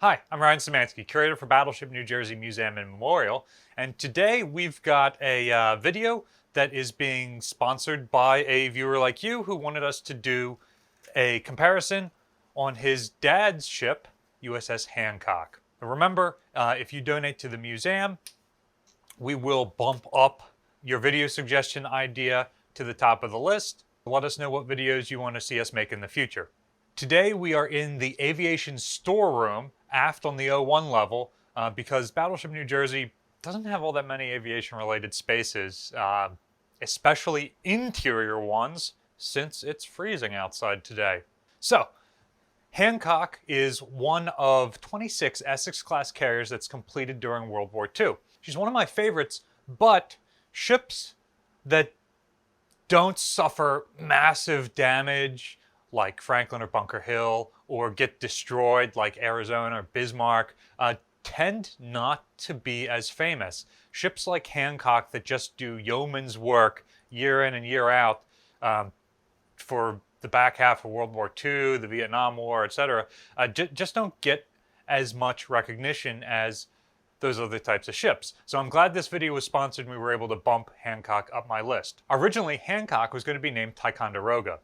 Hi, I'm Ryan Szymanski, curator for Battleship New Jersey Museum and Memorial, and today we've got a video that is being sponsored by a viewer like you who wanted us to do a comparison on his dad's ship, USS Hancock. Now remember, if you donate to the museum, we will bump up your video suggestion idea to the top of the list. Let us know what videos you want to see us make in the future. Today we are in the aviation storeroom aft on the O1 level because Battleship New Jersey doesn't have all that many aviation-related spaces, especially interior ones, since it's freezing outside today. So, Hancock is one of 26 Essex-class carriers that's completed during World War II. She's one of my favorites, but ships that don't suffer massive damage like Franklin or Bunker Hill, or get destroyed like Arizona or Bismarck, tend not to be as famous. Ships like Hancock that just do yeoman's work year in and year out for the back half of World War II, the Vietnam War, etc., just don't get as much recognition as those other types of ships. So I'm glad this video was sponsored and we were able to bump Hancock up my list. Originally, Hancock was going to be named Ticonderoga.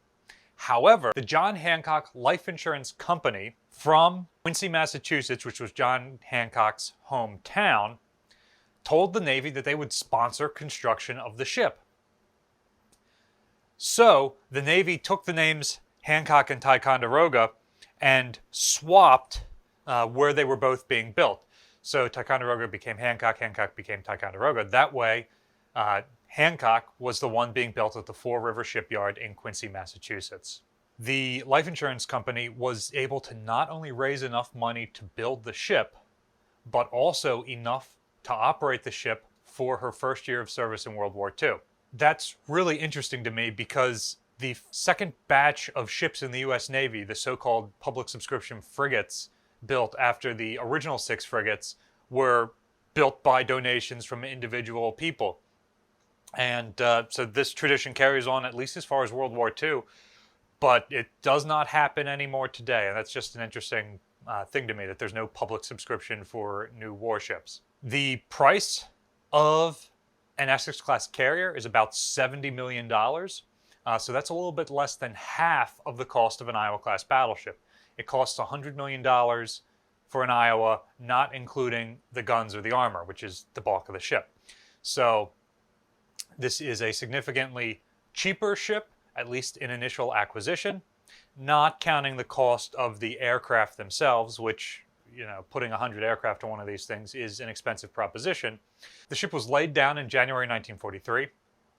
However, the John Hancock Life Insurance Company from Quincy, Massachusetts, which was John Hancock's hometown, told the Navy that they would sponsor construction of the ship. So the Navy took the names Hancock and Ticonderoga and swapped where they were both being built. So Ticonderoga became Hancock, Hancock became Ticonderoga. That way, Hancock was the one being built at the Four River Shipyard in Quincy, Massachusetts. The life insurance company was able to not only raise enough money to build the ship, but also enough to operate the ship for her first year of service in World War II. That's really interesting to me because the second batch of ships in the U.S. Navy, the so-called public subscription frigates built after the original 6 frigates, were built by donations from individual people. And so this tradition carries on at least as far as World War II, but it does not happen anymore today. And that's just an interesting thing to me, that there's no public subscription for new warships. The price of an Essex-class carrier is about $70 million. So that's a little bit less than half of the cost of an Iowa-class battleship. It costs $100 million for an Iowa, not including the guns or the armor, which is the bulk of the ship. So this is a significantly cheaper ship, at least in initial acquisition, not counting the cost of the aircraft themselves, which, you know, putting 100 aircraft on one of these things is an expensive proposition. The ship was laid down in January 1943,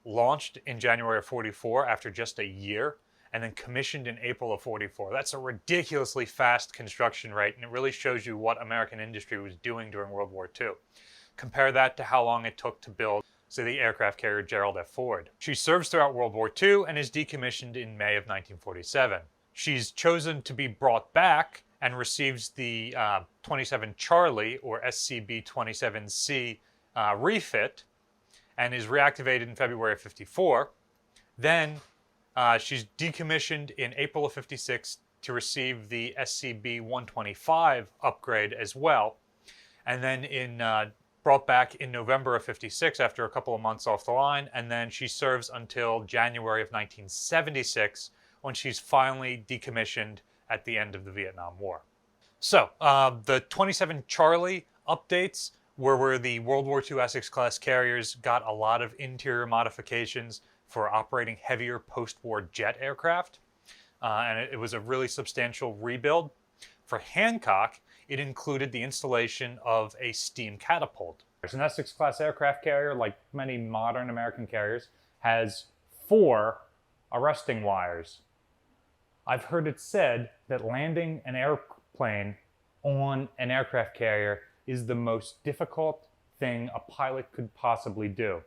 launched in January of 44 after just a year, and then commissioned in April of 44. That's a ridiculously fast construction rate, and it really shows you what American industry was doing during World War II. Compare that to how long it took to build, say, the aircraft carrier Gerald F. Ford. She serves throughout World War II and is decommissioned in May of 1947. She's chosen to be brought back and receives the 27 Charlie, or SCB-27C refit, and is reactivated in February of 54. Then she's decommissioned in April of 56 to receive the SCB-125 upgrade as well. And then brought back in November of 56 after a couple of months off the line, and then she serves until January of 1976 when she's finally decommissioned at the end of the Vietnam War. So, the 27 Charlie updates were where the World War II Essex-class carriers got a lot of interior modifications for operating heavier post-war jet aircraft, and it was a really substantial rebuild. For Hancock, it included the installation of a steam catapult. An Essex-class aircraft carrier, like many modern American carriers, has 4 arresting wires. I've heard it said that landing an airplane on an aircraft carrier is the most difficult thing a pilot could possibly do.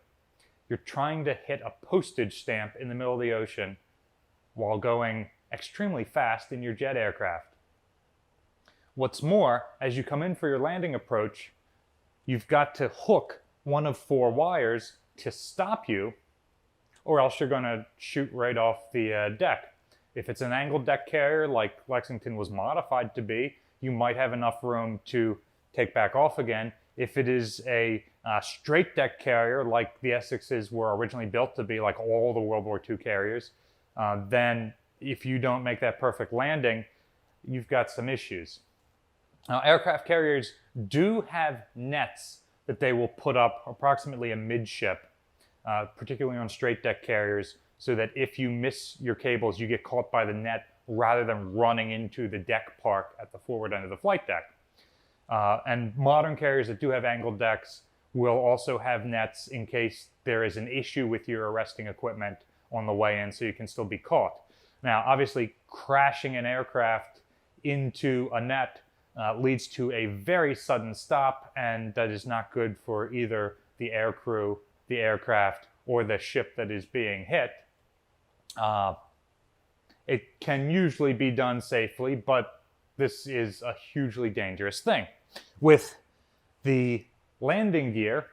You're trying to hit a postage stamp in the middle of the ocean while going extremely fast in your jet aircraft. What's more, as you come in for your landing approach, you've got to hook one of 4 wires to stop you, or else you're going to shoot right off the deck. If it's an angled deck carrier like Lexington was modified to be, you might have enough room to take back off again. If it is a straight deck carrier like the Essexes were originally built to be, like all the World War II carriers, then if you don't make that perfect landing, you've got some issues. Now, aircraft carriers do have nets that they will put up approximately amidship, particularly on straight deck carriers, so that if you miss your cables, you get caught by the net rather than running into the deck park at the forward end of the flight deck. And modern carriers that do have angled decks will also have nets in case there is an issue with your arresting equipment on the way in, so you can still be caught. Now, obviously, crashing an aircraft into a net leads to a very sudden stop, and that is not good for either the aircrew, the aircraft, or the ship that is being hit. It can usually be done safely, but this is a hugely dangerous thing. With the landing gear,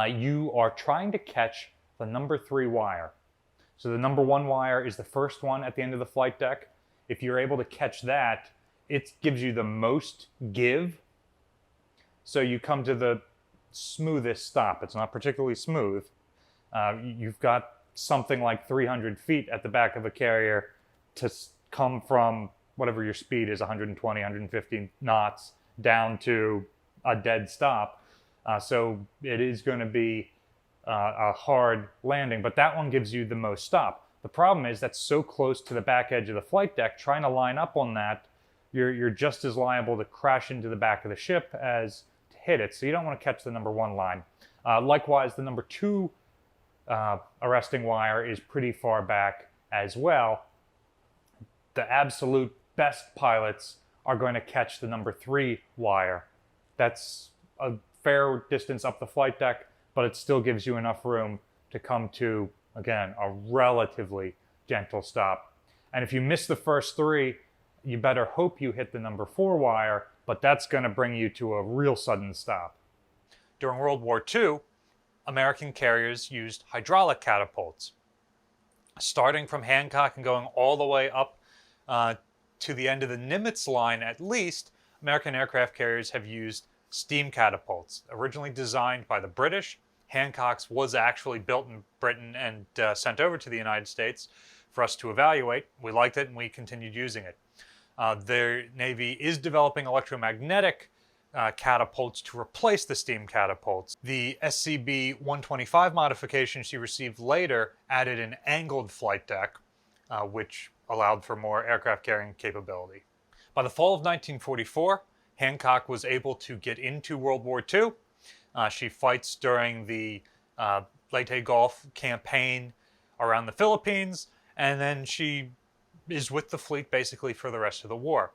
you are trying to catch the number 3 wire. So the number 1 wire is the first one at the end of the flight deck. If you're able to catch that, it gives you the most give. So you come to the smoothest stop. It's not particularly smooth. You've got something like 300 feet at the back of a carrier to come from whatever your speed is, 120, 150 knots, down to a dead stop. So it is going to be a hard landing, but that one gives you the most stop. The problem is that's so close to the back edge of the flight deck, trying to line up on that, you're just as liable to crash into the back of the ship as to hit it. So you don't want to catch the number 1 line. Likewise, the number 2 arresting wire is pretty far back as well. The absolute best pilots are going to catch the number 3 wire. That's a fair distance up the flight deck, but it still gives you enough room to come to, again, a relatively gentle stop. And if you miss the first 3, you better hope you hit the number 4 wire, but that's going to bring you to a real sudden stop. During World War II, American carriers used hydraulic catapults. Starting from Hancock and going all the way up to the end of the Nimitz line at least, American aircraft carriers have used steam catapults. Originally designed by the British, Hancock's was actually built in Britain and sent over to the United States for us to evaluate. We liked it and we continued using it. The Navy is developing electromagnetic catapults to replace the steam catapults. The SCB-125 modification she received later added an angled flight deck, which allowed for more aircraft carrying capability. By the fall of 1944, Hancock was able to get into World War II. She fights during the Leyte Gulf campaign around the Philippines, and then she is with the fleet basically for the rest of the war.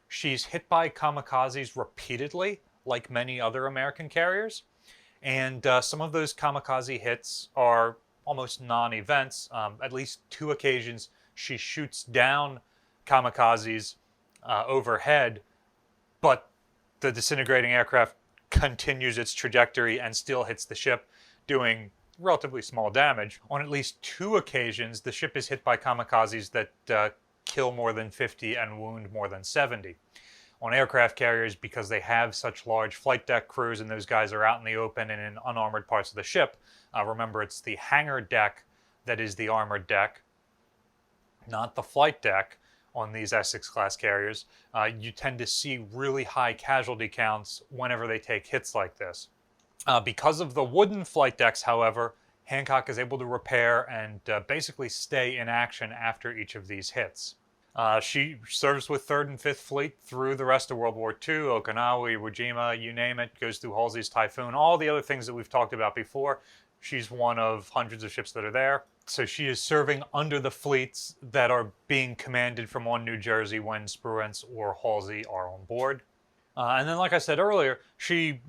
She's hit by kamikazes repeatedly, like many other American carriers, and some of those kamikaze hits are almost non-events. At least 2 occasions she shoots down kamikazes overhead, but the disintegrating aircraft continues its trajectory and still hits the ship, doing relatively small damage. On at least 2 occasions, the ship is hit by kamikazes that kill more than 50 and wound more than 70. On aircraft carriers, because they have such large flight deck crews and those guys are out in the open and in unarmored parts of the ship, remember it's the hangar deck that is the armored deck, not the flight deck on these Essex-class carriers. You tend to see really high casualty counts whenever they take hits like this. Because of the wooden flight decks, however, Hancock is able to repair and basically stay in action after each of these hits. She serves with 3rd and 5th Fleet through the rest of World War II, Okinawa, Iwo Jima, you name it, goes through Halsey's Typhoon, all the other things that we've talked about before. She's one of hundreds of ships that are there. So she is serving under the fleets that are being commanded from on New Jersey when Spruance or Halsey are on board. And then, like I said earlier, she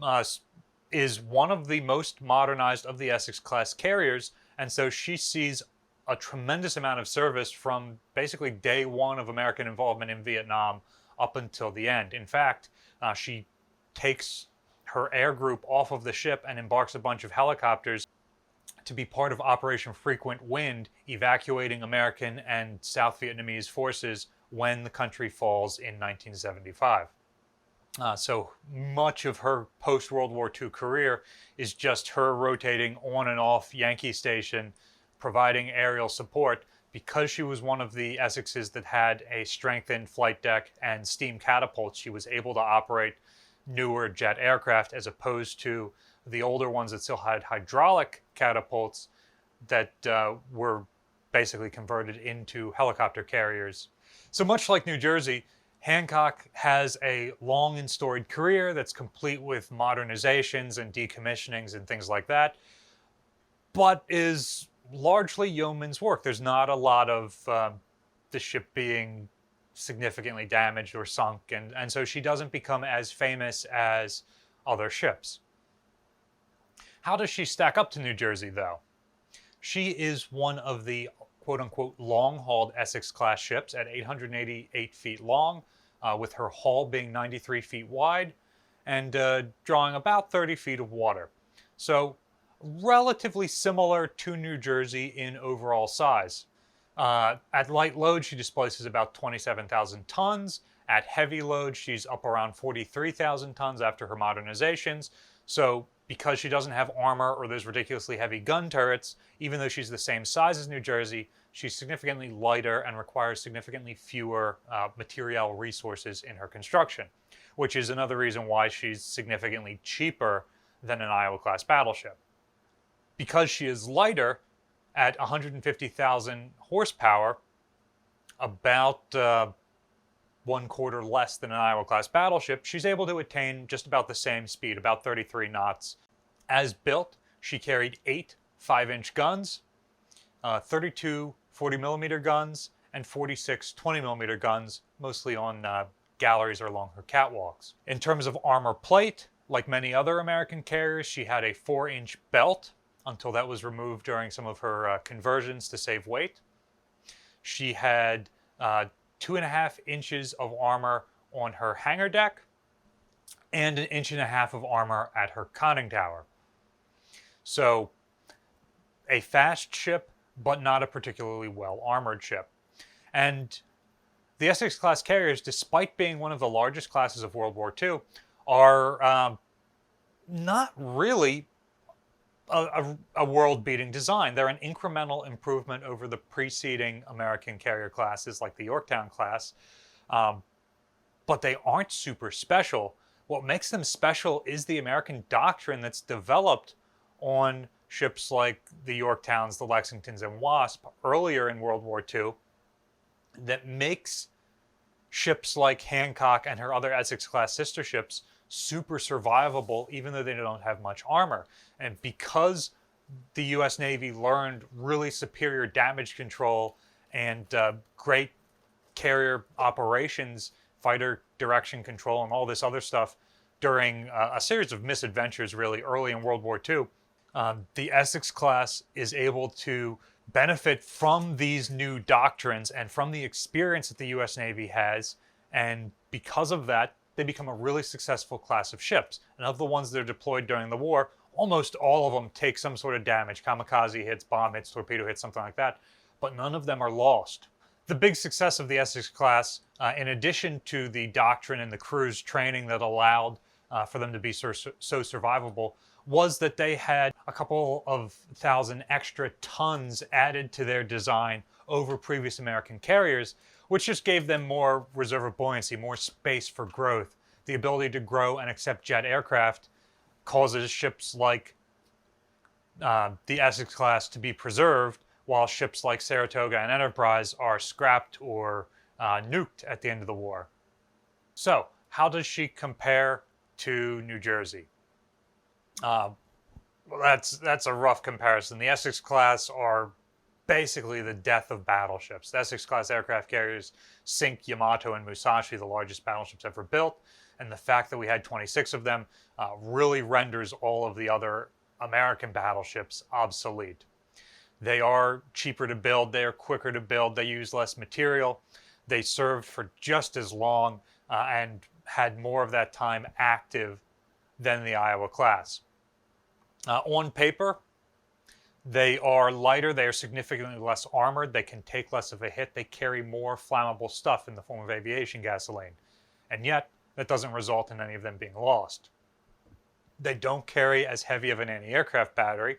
is one of the most modernized of the Essex-class carriers, and so she sees a tremendous amount of service from basically day 1 of American involvement in Vietnam up until the end. In fact, she takes her air group off of the ship and embarks a bunch of helicopters to be part of Operation Frequent Wind, evacuating American and South Vietnamese forces when the country falls in 1975. So much of her post-World War II career is just her rotating on and off Yankee Station, providing aerial support. Because she was one of the Essexes that had a strengthened flight deck and steam catapults, she was able to operate newer jet aircraft as opposed to the older ones that still had hydraulic catapults that were basically converted into helicopter carriers. So much like New Jersey, Hancock has a long and storied career that's complete with modernizations and decommissionings and things like that, but is largely yeoman's work. There's not a lot of the ship being significantly damaged or sunk, and so she doesn't become as famous as other ships. How does she stack up to New Jersey, though? She is one of the quote-unquote long-hauled Essex-class ships at 888 feet long, with her hull being 93 feet wide and drawing about 30 feet of water. So relatively similar to New Jersey in overall size. At light load, she displaces about 27,000 tons. At heavy load, she's up around 43,000 tons after her modernizations. So because she doesn't have armor or those ridiculously heavy gun turrets, even though she's the same size as New Jersey, she's significantly lighter and requires significantly fewer material resources in her construction, which is another reason why she's significantly cheaper than an Iowa-class battleship. Because she is lighter, at 150,000 horsepower, about 1/4 less than an Iowa-class battleship, she's able to attain just about the same speed, about 33 knots. As built, she carried 8 5-inch guns, 32 40mm guns, and 46 20mm guns, mostly on galleries or along her catwalks. In terms of armor plate, like many other American carriers, she had a 4-inch belt, until that was removed during some of her conversions to save weight. She had 2.5 inches of armor on her hangar deck and 1.5 inches of armor at her conning tower. So a fast ship, but not a particularly well-armored ship. And the Essex-class carriers, despite being one of the largest classes of World War II, are not really a world-beating design. They're an incremental improvement over the preceding American carrier classes like the Yorktown class, but they aren't super special. What makes them special is the American doctrine that's developed on ships like the Yorktowns, the Lexingtons, and Wasp earlier in World War II that makes ships like Hancock and her other Essex-class sister ships super survivable, even though they don't have much armor. And because the U.S. Navy learned really superior damage control and great carrier operations, fighter direction control, and all this other stuff during a series of misadventures really early in World War II, the Essex class is able to benefit from these new doctrines and from the experience that the U.S. Navy has, and because of that, they become a really successful class of ships. And of the ones that are deployed during the war, almost all of them take some sort of damage. Kamikaze hits, bomb hits, torpedo hits, something like that. But none of them are lost. The big success of the Essex class, in addition to the doctrine and the crew's training that allowed for them to be so survivable, was that they had a couple of thousand extra tons added to their design over previous American carriers, which just gave them more reserve of buoyancy, more space for growth. The ability to grow and accept jet aircraft causes ships like the Essex class to be preserved, while ships like Saratoga and Enterprise are scrapped or nuked at the end of the war. So, how does she compare to New Jersey? Well, that's a rough comparison. The Essex class are basically the death of battleships. The Essex class aircraft carriers sink Yamato and Musashi, the largest battleships ever built, and the fact that we had 26 of them really renders all of the other American battleships obsolete. They are cheaper to build, they are quicker to build, they use less material, they served for just as long and had more of that time active than the Iowa class. On paper, They are lighter, they are significantly less armored, they can take less of a hit, they carry more flammable stuff in the form of aviation gasoline. And yet, that doesn't result in any of them being lost. They don't carry as heavy of an anti-aircraft battery,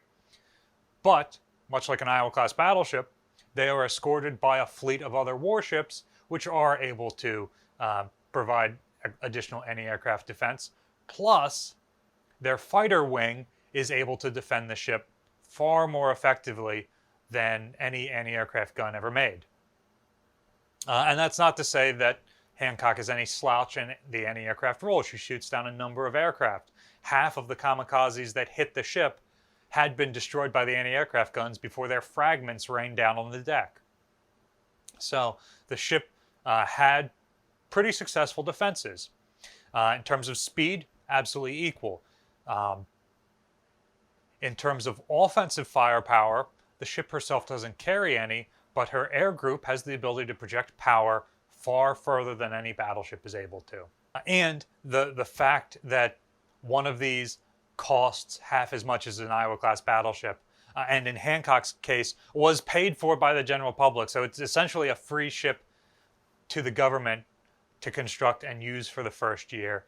but, much like an Iowa-class battleship, they are escorted by a fleet of other warships which are able to provide additional anti-aircraft defense. Plus, their fighter wing is able to defend the ship far more effectively than any anti-aircraft gun ever made. And that's not to say that Hancock is any slouch in the anti-aircraft role. She shoots down a number of aircraft. Half of the kamikazes that hit the ship had been destroyed by the anti-aircraft guns before their fragments rained down on the deck. So the ship had pretty successful defenses. In terms of speed, absolutely equal. In terms of offensive firepower, the ship herself doesn't carry any, but her air group has the ability to project power far further than any battleship is able to. And the fact that one of these costs half as much as an Iowa-class battleship, and in Hancock's case, was paid for by the general public. So it's essentially a free ship to the government to construct and use for the first year.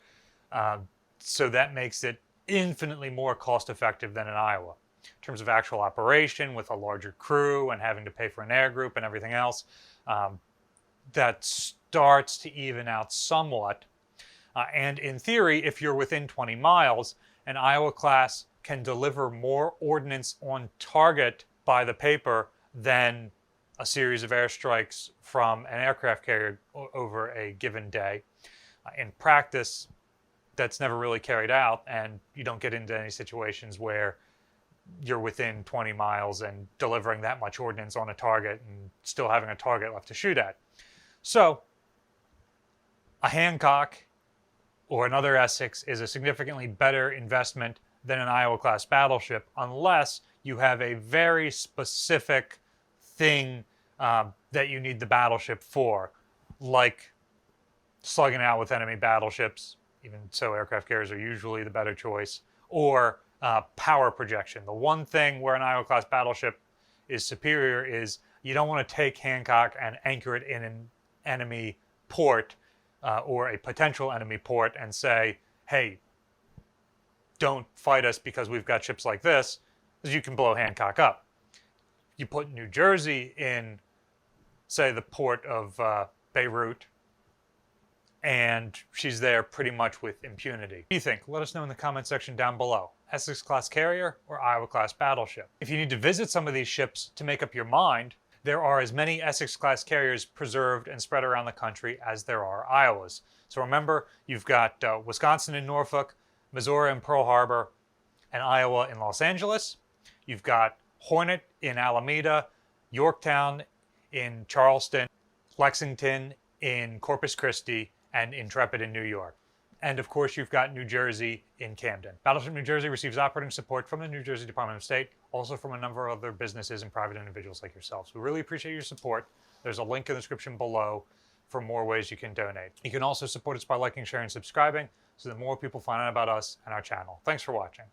So that makes it infinitely more cost-effective than in Iowa. In terms of actual operation, with a larger crew and having to pay for an air group and everything else, that starts to even out somewhat. And in theory, if you're within 20 miles, an Iowa class can deliver more ordnance on target by the paper than a series of airstrikes from an aircraft carrier over a given day. In practice, that's never really carried out, and you don't get into any situations where you're within 20 miles and delivering that much ordnance on a target and still having a target left to shoot at. So, a Hancock or another Essex is a significantly better investment than an Iowa-class battleship, unless you have a very specific thing that you need the battleship for, like slugging out with enemy battleships. Even so, aircraft carriers are usually the better choice, or power projection. The one thing where an Iowa-class battleship is superior is you don't want to take Hancock and anchor it in an enemy port or a potential enemy port and say, hey, don't fight us because we've got ships like this, because you can blow Hancock up. You put New Jersey in, say, the port of Beirut, and she's there pretty much with impunity. What do you think? Let us know in the comment section down below. Essex-class carrier or Iowa-class battleship? If you need to visit some of these ships to make up your mind, there are as many Essex-class carriers preserved and spread around the country as there are Iowas. So remember, you've got Wisconsin in Norfolk, Missouri in Pearl Harbor, and Iowa in Los Angeles. You've got Hornet in Alameda, Yorktown in Charleston, Lexington in Corpus Christi, and Intrepid in New York. And of course, you've got New Jersey in Camden. Battleship New Jersey receives operating support from the New Jersey Department of State, also from a number of other businesses and private individuals like yourselves. We really appreciate your support. There's a link in the description below for more ways you can donate. You can also support us by liking, sharing, and subscribing so that more people find out about us and our channel. Thanks for watching.